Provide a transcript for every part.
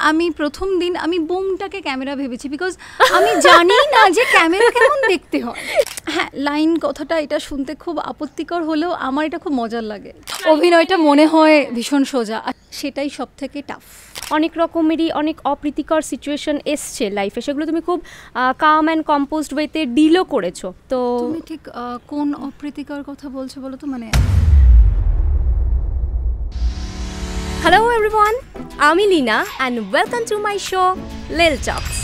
আমি প্রথম দিন আমি বুমটাকে ক্যামেরা ভেবেছি, বিকজ আমি জানি না যে ক্যামেরা কেমন দেখতে হয়। হ্যাঁ, লাইন কথাটা এটা শুনতে খুব আপত্তিকর হলেও আমার এটা খুব মজার লাগে। অভিনয়টা মনে হয় ভীষণ সোজা, আর সেটাই সব থেকে টাফ। অনেক রকমেরই অনেক অপ্রীতিকর সিচুয়েশন এসছে লাইফে, সেগুলো তুমি খুব কাম অ্যান্ড কম্পোজড ওয়েতে ডিলও করেছো। তো তুমি ঠিক কোন অপ্রীতিকর কথা বলছো বলো তো? মানে হ্যালো এভরিওয়ান, আমি Leena and welcome to my show লিল টক্স।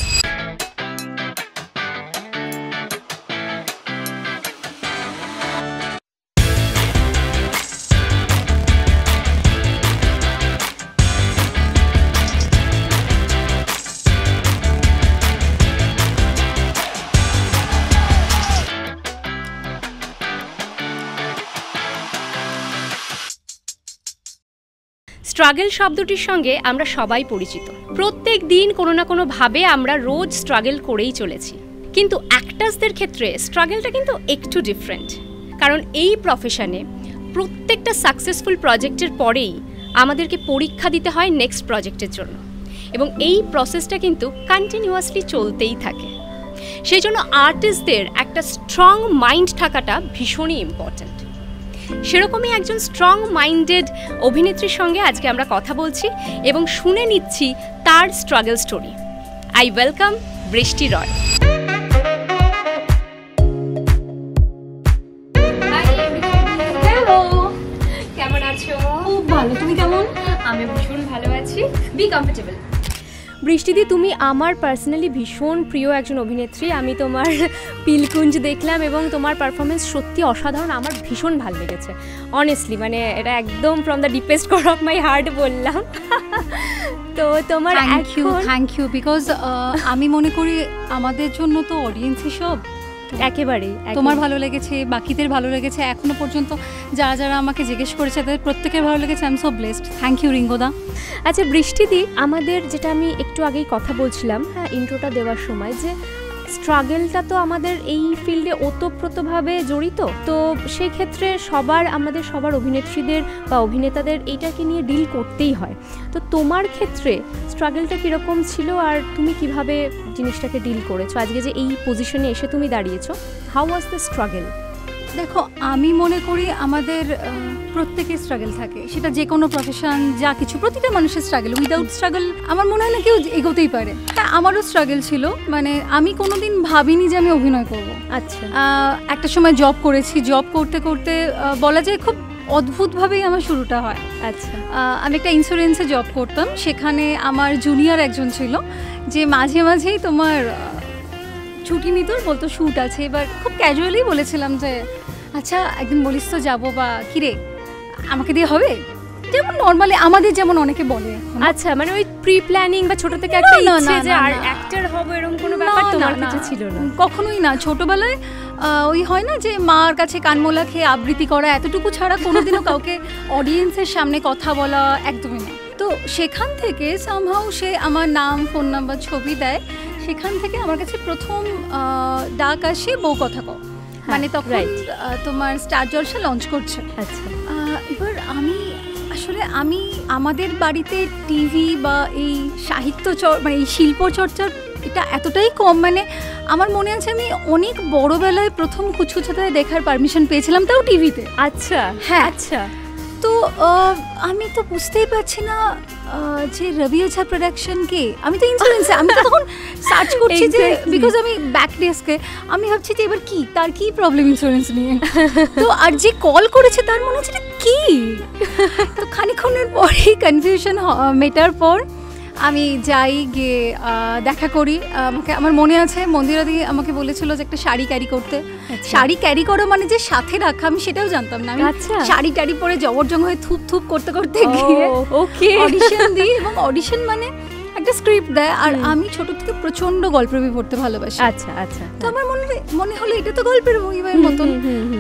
স্ট্রাগল শব্দটির সঙ্গে আমরা সবাই পরিচিত। প্রত্যেক দিন কোনো না কোনোভাবে আমরা রোজ স্ট্রাগল করেই চলেছি, কিন্তু অ্যাক্টার্সদের ক্ষেত্রে স্ট্রাগলটা কিন্তু একটু ডিফারেন্ট। কারণ এই প্রফেশনে প্রত্যেকটা সাকসেসফুল প্রজেক্টের পরেই আমাদেরকে পরীক্ষা দিতে হয় নেক্সট প্রজেক্টের জন্য, এবং এই প্রসেসটা কিন্তু কন্টিনিউয়াসলি চলতেই থাকে। সেই জন্য আর্টিস্টদের একটা স্ট্রং মাইন্ড থাকাটা ভীষণই ইম্পর্ট্যান্ট। সেরকমই একজন স্ট্রং মাইন্ডেড অভিনেত্রীর সঙ্গে আজকে আমরা কথা বলছি এবং শুনে নিচ্ছি তার স্ট্রাগল স্টোরি। আই ওয়েলকাম বৃষ্টি রয়। কেমন আছো? খুব ভালো, তুমি কেমন? আমি ভীষণ ভালো আছি। B comfortable. বৃষ্টিদি, তুমি আমার পার্সোনালি ভীষণ প্রিয় একজন অভিনেত্রী। আমি তোমার পিলকুঞ্জ দেখলাম এবং তোমার পারফরমেন্স সত্যি অসাধারণ, আমার ভীষণ ভালো লেগেছে অনেস্টলি। মানে এটা একদম ফ্রম দ্য ডিপেস্ট কর অফ মাই হার্ট বললাম। তো তোমার থ্যাংক ইউ, বিকজ আমি মনে করি আমাদের জন্য তো অডিয়েন্সই সব। একেবারেই তোমার ভালো লেগেছে, বাকিদের ভালো লেগেছে, এখনো পর্যন্ত যারা যারা আমাকে জিজ্ঞেস করেছে তাদের প্রত্যেকের ভালো লেগেছে। I am so blessed. Thank you রিঙ্গোদা। আচ্ছা বৃষ্টিদি, আমাদের যেটা আমি একটু আগেই কথা বলছিলাম, হ্যাঁ, ইন্ট্রোটা দেওয়ার সময়, যে স্ট্রাগলটা তো আমাদের এই ফিল্ডে ওতপ্রোতভাবে জড়িত। তো সেই ক্ষেত্রে আমাদের সবার অভিনেত্রীদের বা অভিনেতাদের এইটাকে নিয়ে ডিল করতেই হয়। তো তোমার ক্ষেত্রে স্ট্রাগলটা কীরকম ছিল আর তুমি কিভাবে জিনিসটাকে ডিল করেছো? আজকে যে এই পজিশনে এসে তুমি দাঁড়িয়েছো, হাউ ওয়াজ দ্য স্ট্রাগল? দেখো, আমি মনে করি আমাদের প্রত্যেকের স্ট্রাগল থাকে, সেটা যে কোনো প্রফেশন, যা কিছু, প্রতিটা মানুষের স্ট্রাগল। উইদাউট স্ট্রাগল আমার মনে হয় না কেউ এগোতেই পারে। হ্যাঁ, আমারও স্ট্রাগল ছিল। মানে আমি কোনোদিন ভাবিনি যে আমি অভিনয় করব। আচ্ছা, একটা সময় জব করেছি, জব করতে করতে বলা যায় খুব অদ্ভুতভাবেই আমার শুরুটা হয়। আচ্ছা, আমি একটা ইন্স্যুরেন্সে জব করতাম। সেখানে আমার জুনিয়র একজন ছিল যে মাঝে মাঝেই তোমার ছুটি নিত, বলতো শ্যুট আছে। এবার খুব ক্যাজুয়ালি বলেছিলাম যে আচ্ছা একদিন বলিস তো যাবো, বা কিরে আমাকে দিয়ে হবে, যেমন নর্মালি আমাদের যেমন অনেকে বলে। আচ্ছা, মানে ওই প্রি প্ল্যানিং বা ছোট থেকে একটা ইচ্ছে যে আর অ্যাক্টর হব, এরকম কোনো ব্যাপার তোমার কাছে ছিল না? কখনোই না। ছোটবেলায় ওই হয় না যে মার কাছে কানমোলা খেয়ে আবৃত্তি করা, এতটুকু ছাড়া কোনোদিনও কাউকে অডিয়েন্সের সামনে কথা বলা একদমই না। তো সেখান থেকে সামহাউ সে আমার নাম, ফোন নাম্বার, ছবি দেয়। সেখান থেকে আমার কাছে প্রথম ডাক আসে বউ কথা কও। মানে তখন তোমার স্টার জলসা লঞ্চ করছে। আচ্ছা, এবার আমি আমাদের বাড়িতে টিভি বা এই সাহিত্য মানে এই শিল্প চর্চার এটা এতটাই কম। মানে আমার মনে আছে আমি অনেক বড়বেলায় প্রথম কুচকুচাতে দেখার পারমিশন পেয়েছিলাম, তাও টিভিতে। আচ্ছা, হ্যাঁ। আচ্ছা, তো আমি তো বুঝতেই পারছি না যে রবি ওঝা প্রোডাকশন কে। আমি তো ইন্স্যুরেন্সে, আমি তো তখন সার্চ করছি যে, বিকজ আমি ব্যাক ডেস্কে, আমি ভাবছি যে এবার কি, তার কি প্রবলেম ইন্স্যুরেন্স নিয়ে। তো আর যে কল করেছে তার মনে হচ্ছে কি। তো খানিক্ষণের পরেই কনফিউশন মেটার পর আমি যাই, গিয়ে দেখা করি। আমার মনে আছে মন্দিরাদি আমাকে বলেছিল যে একটা শাড়ি ক্যারি করতে। শাড়ি ক্যারি করো মানে যে সাথে রাখা, আমি সেটাও জানতাম না। আমি শাড়ি টাড়ি পরে জবরজং হয়ে থুপ থুপ করতে করতে গিয়ে অডিশন দিই, এবং অডিশন মানে একটা স্ক্রিপ্ট দেয়। আর আমি ছোট থেকে প্রচন্ড গল্পের বই পড়তে ভালোবাসি। আচ্ছা আচ্ছা, তো আমার মনে হলো এটা তো গল্পের বইয়ের মতন।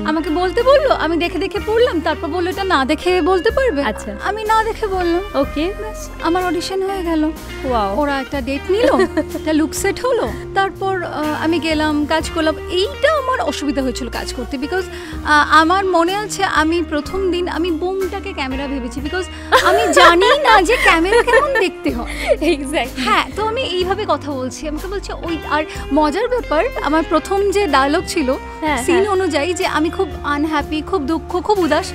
আমাকে বলতে বললো, আমি দেখে দেখে পড়লাম। তারপর বললো এটা না দেখে বলতে পারবে। আচ্ছা, আমি না দেখে বললাম ওকে, আমার অডিশন হয়ে গেল। ওরা একটা ডেট নিল, একটা লুক সেট হলো, তারপর আমি গেলাম, কাজ করলাম। এইটা আমার অসুবিধা হয়েছিল কাজ করতে, বিকজ আমার মনে আছে আমি প্রথম দিন আমি বুমটাকে ক্যামেরা ভেবেছি, বিকজ আমি জানি না যে ক্যামেরা কেমন দেখতে হয়। এক্স্যাক্টলি। হ্যাঁ, তো আমি এইভাবে কথা বলছি, আমাকে বলছে ওই। আর মজার ব্যাপার, আমার প্রথম যে ডায়লগ ছিল সিন অনুযায়ী যে আমি খুব আনহ্যাপি, খুব দুঃখ, খুব উদাস,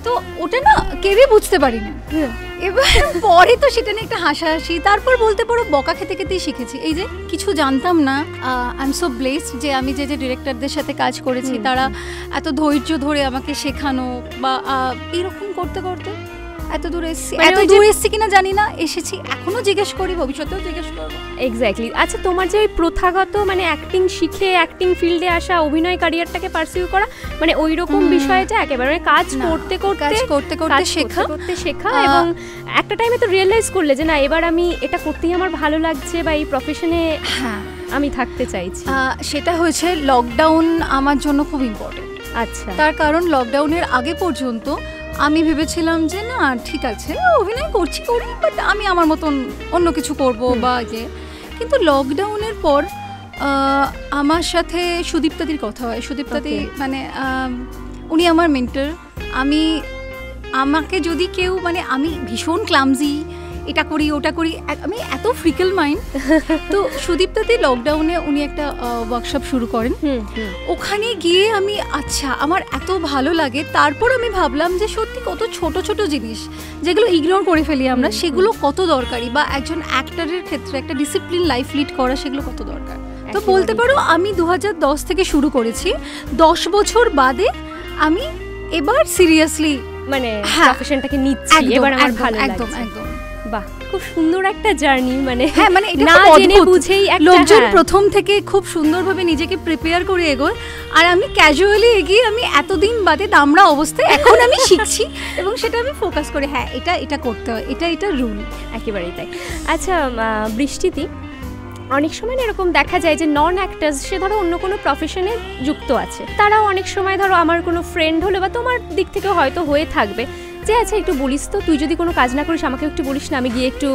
তো ওটা না কেউই বুঝতে পারিনি। এবার পরে তো সেটা নিয়ে একটা হাসাহাসি, তারপর বলতে পারো বকা খেতে খেতেই শিখেছি। এই যে কিছু জানতাম না, আই এম সো ব্লেসড যে আমি যে ডিরেক্টরদের সাথে কাজ করেছি তারা এত ধৈর্য ধরে আমাকে শেখানো বা এইরকম করতে করতে এত দূর এসেছি। এত দূর এসেছি কিনা জানি না, এসেছি, এখনো জিজ্ঞেস করি, ভবিষ্যতেও জিজ্ঞেস করবো। এক্স্যাক্টলি। আচ্ছা, তোমার যে ওই প্রথাগত মানে অ্যাক্টিং শিখে অ্যাক্টিং ফিল্ডে আসা, অভিনয় ক্যারিয়ারটাকে পারসিউ করা, মানে ওই রকম বিষয়টা একেবারে কাজ করতে করতে শেখা এবং একটা টাইমে তো রিয়েলাইজ করলে যে না, এবার আমি এটা করতেই আমার ভালো লাগছে বা এই প্রফেশনে আমি থাকতে চাইছি। সেটা হয়েছে লকডাউন আমার জন্য খুব ইম্পর্টেন্ট। আচ্ছা, তার কারণ লকডাউনের আগে পর্যন্ত আমি ভেবেছিলাম যে না ঠিক আছে, অভিনয় করি, বাট আমি আমার মতন অন্য কিছু করব বা ইয়ে। কিন্তু লকডাউনের পর আমার সাথে সুদীপ্তাদির কথা হয়। সুদীপ্তাদি মানে উনি আমার মেন্টর। আমাকে যদি কেউ মানে আমি ভীষণ ক্লামজি, এটা করি ওটা করি, আমি এত ফ্রিকেল মাইন্ড। তো সুদীপ্তাদি লকডাউনে উনি একটা ওয়ার্কশপ শুরু করেন, ওখানে গিয়ে আমি আচ্ছা আমার এত ভালো লাগে। তারপর আমি ভাবলাম যে সত্যি কত ছোট ছোট জিনিস যেগুলো ইগনোর করে ফেলি আমরা, সেগুলো কত দরকারি, বা একজন অ্যাক্টরের ক্ষেত্রে একটা ডিসিপ্লিন লাইফ লিড করা সেগুলো কত দরকার। তো বলতে পারো আমি 2010 থেকে শুরু করেছি, 10 বছর বাদে আমি এবার সিরিয়াসলি মানে প্রফেশনটাকে নিচ্ছি, এবার আমার ভালো লাগছে। একদম একদম। বাহ, খুব সুন্দর একটা জার্নি। মানে হ্যাঁ, মানে না জেনে বুঝেই লোকজন প্রথম থেকে খুব সুন্দরভাবে নিজেকে প্রিপেয়ার করে এগোয়, আর আমি ক্যাজুয়ালি এগিয়ে আমি এতদিন বাদে দামড়া অবস্থায় এখন আমি শিখছি এবং সেটা আমি ফোকাস করে হ্যাঁ এটা করতে হয়, এটা রুল। একেবারেই তাই। আচ্ছা বৃষ্টিতি, অনেক সময় এরকম দেখা যায় যে নন অ্যাক্টার্স, সে ধরো অন্য কোনো প্রফেশনে যুক্ত আছে, তারাও অনেক সময় ধরো আমার কোনো ফ্রেন্ড হলো বা তোমার দিক থেকে হয়তো হয়ে থাকবে যে আচ্ছা একটু বলিস তো, তুই যদি কোনো কাজ না করিস আমাকে একটু বলিস না, আমি গিয়ে একটু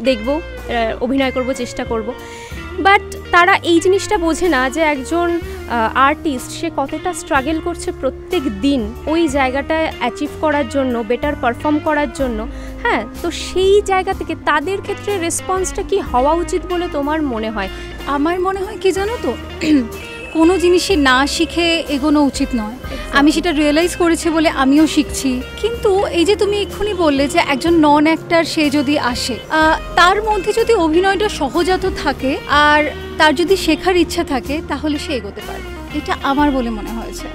দেখবো, অভিনয় করব, চেষ্টা করব। বাট তারা এই জিনিসটা বোঝে না যে একজন আর্টিস্ট সে কতটা স্ট্রাগল করছে প্রত্যেক দিন ওই জায়গাটা অ্যাচিভ করার জন্য, বেটার পারফর্ম করার জন্য। হ্যাঁ, তো সেই জায়গা থেকে তাদের ক্ষেত্রে রেসপন্সটা কি হওয়া উচিত বলে তোমার মনে হয়? আমার মনে হয় কি জানো তো, কোনো জিনিসে না শিখে এগোনো উচিত নয়। আমি সেটা রিয়েলাইজ করেছি বলে আমিও শিখছি। কিন্তু এই যে তুমি এক্ষুনি বললে যে একজন নন অ্যাক্টার সে যদি আসে, তার মধ্যে যদি অভিনয়টা সহজাত থাকে আর তার যদি শেখার ইচ্ছা থাকে তাহলে সে এগোতে পারে, এটা আমার বলে মনে হয়েছে।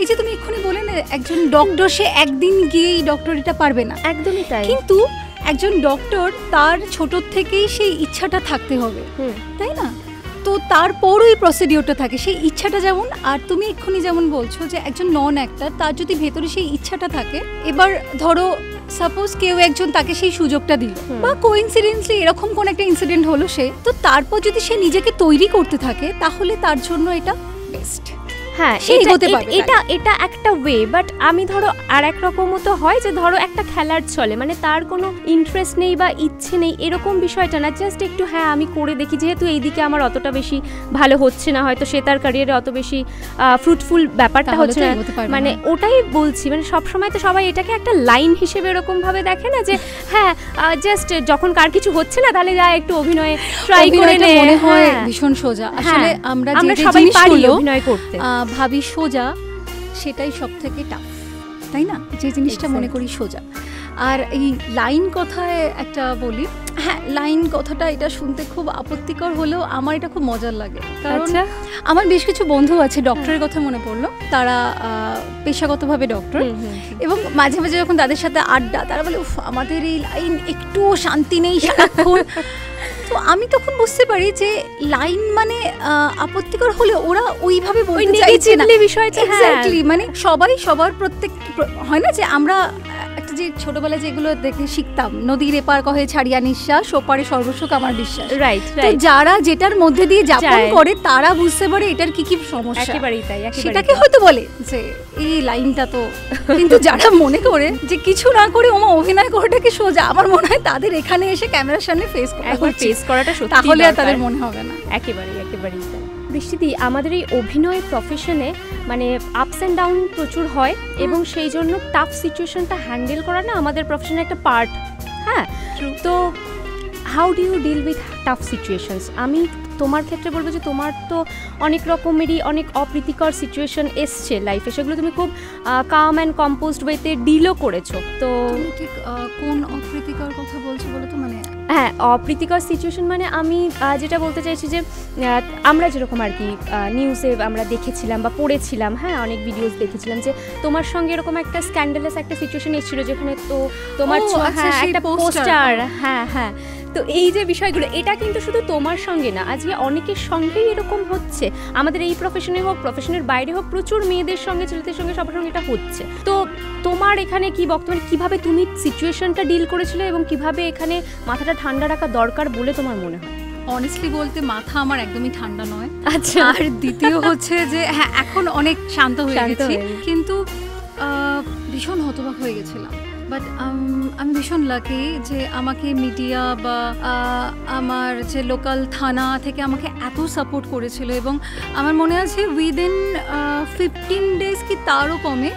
এই যে তুমি এক্ষুনি বলে না একজন ডক্টর সে একদিন গিয়েই ডক্টরিটা পারবে না, একদমই তাই। কিন্তু একজন ডক্টর তার ছোট থেকেই সেই ইচ্ছাটা থাকতে হবে, তাই না? তো তারপর ওই প্রসিডিওরটা থাকে, সেই ইচ্ছাটা যেমন। আর তুমি এক্ষুনি যেমন বলছো যে একজন নন অ্যাক্টর তার যদি ভেতরে সেই ইচ্ছাটা থাকে, এবার ধরো সাপোজ কেউ একজন তাকে সেই সুযোগটা দিল বা কোইন্সিডেন্টলি এরকম কোন একটা ইনসিডেন্ট হলো, সে তো তারপর যদি সে নিজেকে তৈরি করতে থাকে তাহলে তার জন্য এটা বেস্ট। হ্যাঁ, এটা একটা ওয়ে। বাট আমি ধরো আর এক রকমও তো হয় যে ধরো একটা খেলার চলে, মানে তার কোনো ইন্টারেস্ট নেই বা ইচ্ছে নেই এরকম বিষয়টা না, জাস্ট একটু হ্যাঁ আমি করে দেখি, যেহেতু এইদিকে আমার অতটা বেশি ভালো হচ্ছে না, হয়তো সে তার ক্যারিয়ারে অত বেশি ফ্রুটফুল ব্যাপারটা হচ্ছে না, মানে ওটাই বলছি। মানে সবসময় তো সবাই এটাকে একটা লাইন হিসেবে এরকম ভাবে দেখে না যে হ্যাঁ জাস্ট যখন কার কিছু হচ্ছে না তাহলে যা একটু অভিনয়ে ট্রাই করে নে, মনে হয় ভীষণ সোজা। আসলে আমরা সবাই পারি অভিনয় করতে, ভাবি সোজা, সেটাই সব থেকে টাফ, তাই না? যে জিনিসটা মনে করি সোজা। আর এই লাইন কথায় একটা বলি, হ্যাঁ লাইন কথাটা এটা শুনতে খুব আপত্তিকর হলেও আমার এটা খুব মজার লাগে। কারণ আমার বেশ কিছু বন্ধু আছে, ডক্টরের কথা মনে পড়লো, তারা পেশাগতভাবে ডক্টর, এবং মাঝে মাঝে যখন তাদের সাথে আড্ডা, তারা বলে উফ আমাদের এই লাইন একটুও শান্তি নেই সারাক্ষণ। তো আমি তখন বুঝতে পারি যে লাইন মানে আপত্তিকর হলে ওরা ওইভাবে বলতে চাইছে না বিষয়টা। এক্স্যাক্টলি, মানে সবাই সবার প্রত্যেক হয় না যে আমরা একটা যে ছোটবেলায় যেগুলো দেখে শিখতাম, নদীর এপার কহে ছাড়িয়া নিঃশ্বাস, ওপারে সর্বসুখ আমার বিশ্বাস। রাইট, তো যারা যেটার মধ্যে দিয়ে যাপন করে তারা বুঝতে পারে এটার কি কি সমস্যা, সেটাকে হয়তো বলে যে এই লাইনটা তো। কিন্তু যারা মনে করে যে কিছু না করে ওমা অভিনয় করাটাকে সোজা, আমার মনে হয় তাদের এখানে এসে ক্যামেরার সামনে ফেস করাটা সত্যি, তাহলে আর তাদের মনে হবে না। একেবারেই বৃষ্টিদি, আমাদের এই অভিনয় প্রফেশনে মানে আপস অ্যান্ড ডাউন প্রচুর হয় এবং সেই জন্য টাফ সিচুয়েশনটা হ্যান্ডেল করা না আমাদের প্রফেশনের একটা পার্ট। হ্যাঁ, তো how do you deal with tough situations? আমি তোমার ক্ষেত্রে বলবো যে তোমার তো অনেক রকমেরই অনেক অপ্রীতিকর সিচুয়েশন এসছে লাইফে, সেগুলো তুমি খুব কাম অ্যান্ড কম্পোজড ওয়েতে ডিলও করেছো। তো ঠিক কোন অপ্রীতিকর কথা বলছো বলো তো? মানে হ্যাঁ, অপ্রীতিকর সিচুয়েশন মানে আমি যেটা বলতে চাইছি যে আমরা যেরকম আর কি নিউজে আমরা দেখেছিলাম বা পড়েছিলাম, হ্যাঁ অনেক ভিডিওস দেখেছিলাম যে তোমার সঙ্গে এরকম একটা স্ক্যান্ডালাস একটা সিচুয়েশন এসেছিল যেখানে তো তোমার একটা পোস্টার, হ্যাঁ হ্যাঁ। তো এই যে বিষয়গুলো, এটা কিন্তু শুধু তোমার সঙ্গে না, আজকে অনেকের সঙ্গেই এরকম হচ্ছে। আমাদের এই প্রফেশনে হোক, প্রফেশনের বাইরে হোক, প্রচুর মেয়েদের সঙ্গে, ছেলেদের সঙ্গে, সবার সঙ্গে এটা হচ্ছে। তো তোমার এখানে কি বক্তব্য, কিভাবে তুমি সিচুয়েশনটা ডিল করেছিলে এবং কিভাবে এখানে মাথাটা ঠান্ডা রাখা দরকার বলে তোমার মনে হয়? অনেস্টলি বলতে মাথা আমার একদমই ঠান্ডা নয়। আচ্ছা। আর দ্বিতীয় হচ্ছে যে হ্যাঁ এখন অনেক শান্ত হয়ে গেছি, কিন্তু ভীষণ হতবাক হয়ে গেছিলাম। বাট আমি ভীষণ লাকি যে আমাকে মিডিয়া বা আমার যে লোকাল থানা থেকে আমাকে এত সাপোর্ট করেছিল, এবং আমার মনে আছে উইদিন 15 ডেজ কি তারও কমে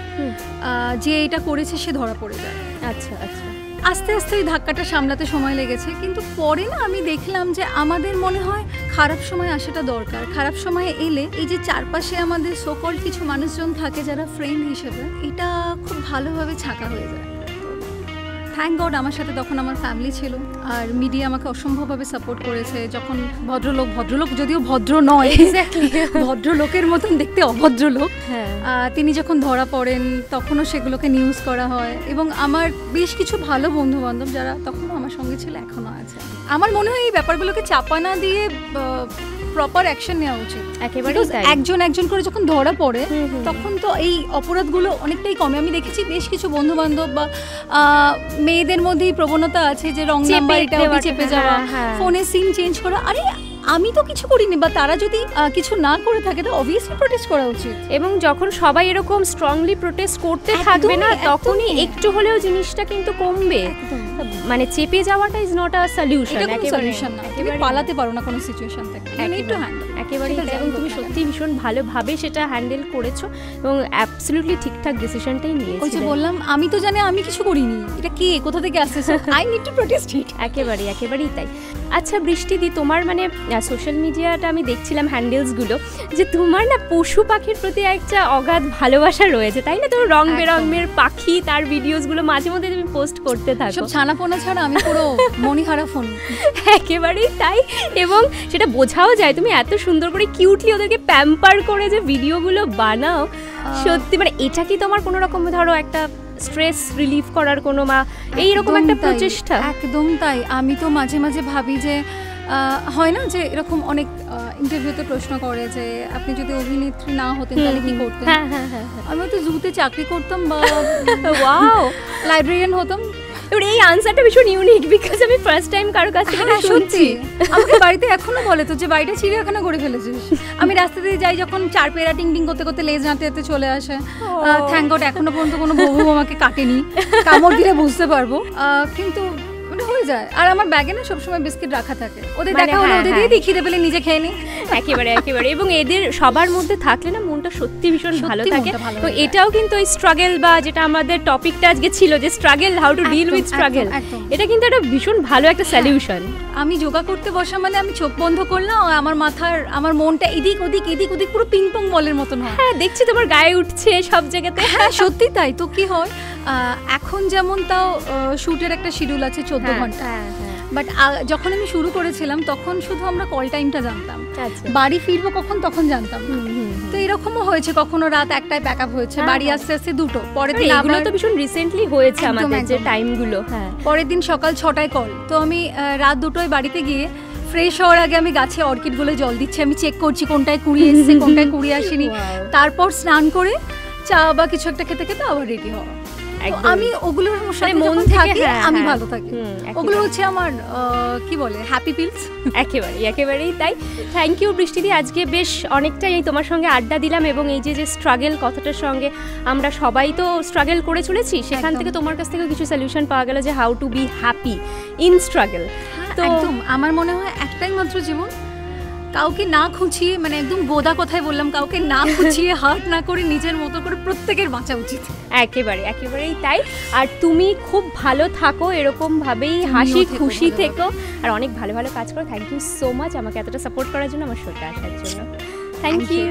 যে এটা করেছে সে ধরা পড়ে যায়। আচ্ছা আচ্ছা। আস্তে আস্তে ওই ধাক্কাটা সামলাতে সময় লেগেছে, কিন্তু পরে না আমি দেখলাম যে আমাদের মনে হয় খারাপ সময় আসাটা দরকার। খারাপ সময়ে এলে এই যে চারপাশে আমাদের সোকল কিছু মানুষজন থাকে যারা ফ্রেন্ড হিসেবে, এটা খুব ভালোভাবে ছাকা হয়ে যায়। থ্যাংক গড আমার সাথে তখন আমার ফ্যামিলি ছিল, আর মিডিয়া আমাকে অসম্ভবভাবে সাপোর্ট করেছে। যখন ভদ্রলোক যদিও ভদ্র নয়, ভদ্রলোকের মতন দেখতে অভদ্রলোক, তিনি যখন ধরা পড়েন তখনও সেগুলোকে নিউজ করা হয়, এবং আমার বেশ কিছু ভালো বন্ধু বান্ধব যারা তখনও আমার সঙ্গে ছিল এখনও আছে। আমার মনে হয় এই ব্যাপারগুলোকে চাপা না দিয়ে প্রপার অ্যাকশন নেওয়া উচিত। একেবারে একজন করে যখন ধরা পড়ে তখন তো এই অপরাধগুলো অনেকটাই কমে। আমি দেখেছি বেশ কিছু বন্ধু বান্ধব বা মেয়েদের মধ্যেই প্রবণতা আছে যে রং নাম্বার এটা চেপে যাওয়া, ফোনে সিম চেঞ্জ করা। আরে আমি তো কিছু করিনি, বা তারা যদি কিছু না করে থাকে তো অবভিয়াসলি প্রোটেস্ট করা উচিত। এবং যখন সবাই এরকম স্ট্রংলি প্রোটেস্ট করতে থাকবে না, তখনই একটু হলেও জিনিসটা কিন্তু কমবে। মানে চেপে যাওয়াটা is not a solution, solution না। তুমি পালাতে পারো না কোনো সিচুয়েশন থেকে, একটু হ্যান্ডেল একেবারেই। এবং তুমি সত্যি ভীষণ ভালোভাবে সেটা হ্যান্ডেল করেছো এবং অ্যাবসলিউটলি ঠিকঠাক ডিসিশনটাই নিয়েছো। ওই যে বললাম, আমি তো জানি আমি কিছু করিনি, এটা কে কোথা থেকে আসছে, আই নিড টু প্রোটেস্ট ইট। একেবারেই তাই। আচ্ছা বৃষ্টিদি, তোমার মানে সোশ্যাল মিডিয়াটা আমি দেখছিলাম হ্যান্ডেলসগুলো, যে তোমার না পশু পাখির প্রতি একটা অগাধ ভালোবাসা রয়েছে, তাই না? তোমার রং বেরঙের পাখি, তার ভিডিওসগুলো মাঝে মধ্যে তুমি পোস্ট করতে থাকো। সব ছানাপোনা ছাড়া আমি পুরো মনিহারা ফোন। একেবারেই তাই, এবং সেটা বোঝাও যায়। তুমি এত সুন্দর করে কিউটলি ওদেরকে প্যাম্পার করে যে ভিডিওগুলো বানাও, সত্যি মানে এটা কি তোমার কোনো রকম ধরো একটা স্ট্রেস রিলিফ করার কোনো বা এইরকম একটা প্রচেষ্টা? একদম তাই। আমি তো মাঝে মাঝে ভাবি যে হয় না যে এরকম অনেক ইন্টারভিউতে প্রশ্ন করে যে আপনি যদি অভিনেত্রী না হতেন তাহলে কি করতেন। আমি তো জুতে চাকরি করতাম বা ওয়াও লাইব্রেরিয়ান হতাম। এবার এই আনসারটা ভীষণ ইউনিক, বিকজ আমি ফার্স্ট টাইম কারো কাছ থেকে শুনছি। আমাকে বাড়িতে এখনো বলে তো যে বাড়িটা চিড়িয়াখানা করে ফেলেছিস। আমি রাস্তা দিয়ে যাই যখন, চার পেরা টিং টিং করতে করতে লেজ নাড়তে চলে আসে। থ্যাংক গড এখনো পর্যন্ত কোনো বউ আমাকে কাটেনি, কামড় দিলে বুঝতে পারবো, কিন্তু হয়ে যায়। আর আমার ব্যাগে না সবসময় বিস্কিট রাখা থাকে, ওদের দেখা হলে ওদের দিয়ে দিই, খিদে পেলে নিজে খেয়ে নিই। একেবারে এবং এদের সবার মধ্যে থাকলে না মনটা সত্যি ভীষণ ভালো থাকে। তো এটাও কিন্তু ওই স্ট্রাগল বা যেটা আমাদের টপিকটা আজকে ছিল যে struggle, how to deal with struggle, এটা কিন্তু একটা ভীষণ ভালো একটা সলিউশন। আমি যোগা করতে বসা মানে আমি চোখ বন্ধ করলাম, আমার মনটা এদিক ওদিক পুরো পিং পং বলের মতন হয়। হ্যাঁ, দেখছি তোমার গায়ে উঠছে সব জায়গাতে। হ্যাঁ সত্যি তাই। তো কি হয়, এখন যেমন তাও শুটের একটা শিডিউল আছে 14 ঘন্টা, বাট যখন আমি শুরু করেছিলাম তখন শুধু আমরা কল টাইমটা জানতাম, বাড়ি ফিরবো কখন তখন জানতাম। তো এরকমও হয়েছে কখনো রাত 1টায় প্যাক আপ হয়েছে, বাড়ি আসতে আসতে 2টো। পরের দিন এগুলো তো ভীষণ রিসেন্টলি হয়েছে আমাদের যে টাইমগুলো। হ্যাঁ, পরের দিন সকাল 6টায় কল। তো আমি রাত 2টোয় বাড়িতে গিয়ে ফ্রেশ হওয়ার আগে আমি গাছে অর্কিডগুলো জল দিচ্ছি, আমি চেক করছি কোনটায় কুড়ি এসছে কোনটায় কুড়ি আসেনি। তারপর স্নান করে চা বা কিছু একটা খেতে খেতে আবার রেডি হওয়া। আমি ওগুলোর সাথে মন থাকে, আমি ভালো থাকি। ওগুলো হচ্ছে আমার কি বলে হ্যাপি পিলস। একেবারেই তাই। থ্যাংক ইউ বৃষ্টিদি, আজকে বেশ অনেকটাই তোমার সঙ্গে আড্ডা দিলাম, এবং এই যে স্ট্রাগল কথাটার সঙ্গে আমরা সবাই তো স্ট্রাগল করে চলেছি, সেখান থেকে তোমার কাছ থেকে কিছু সলিউশন পাওয়া গেল যে how to be happy in struggle. তো একদম আমার মনে হয় একটাই মাত্র জীবন, কাউকে না খুঁচিয়ে, মানে একদম গোদা কথায় বললাম, কাউকে না খুঁচিয়ে হার্ট না করে নিজের মতো করে প্রত্যেকের বাঁচা উচিত। একেবারেই তাই। আর তুমি খুব ভালো থাকো, এরকম ভাবেই হাসি খুশি থেকো, আর অনেক ভালো ভালো কাজ করো। থ্যাংক ইউ সো মাচ আমাকে এতটা সাপোর্ট করার জন্য, আমার শোতে আসার জন্য। Thank you.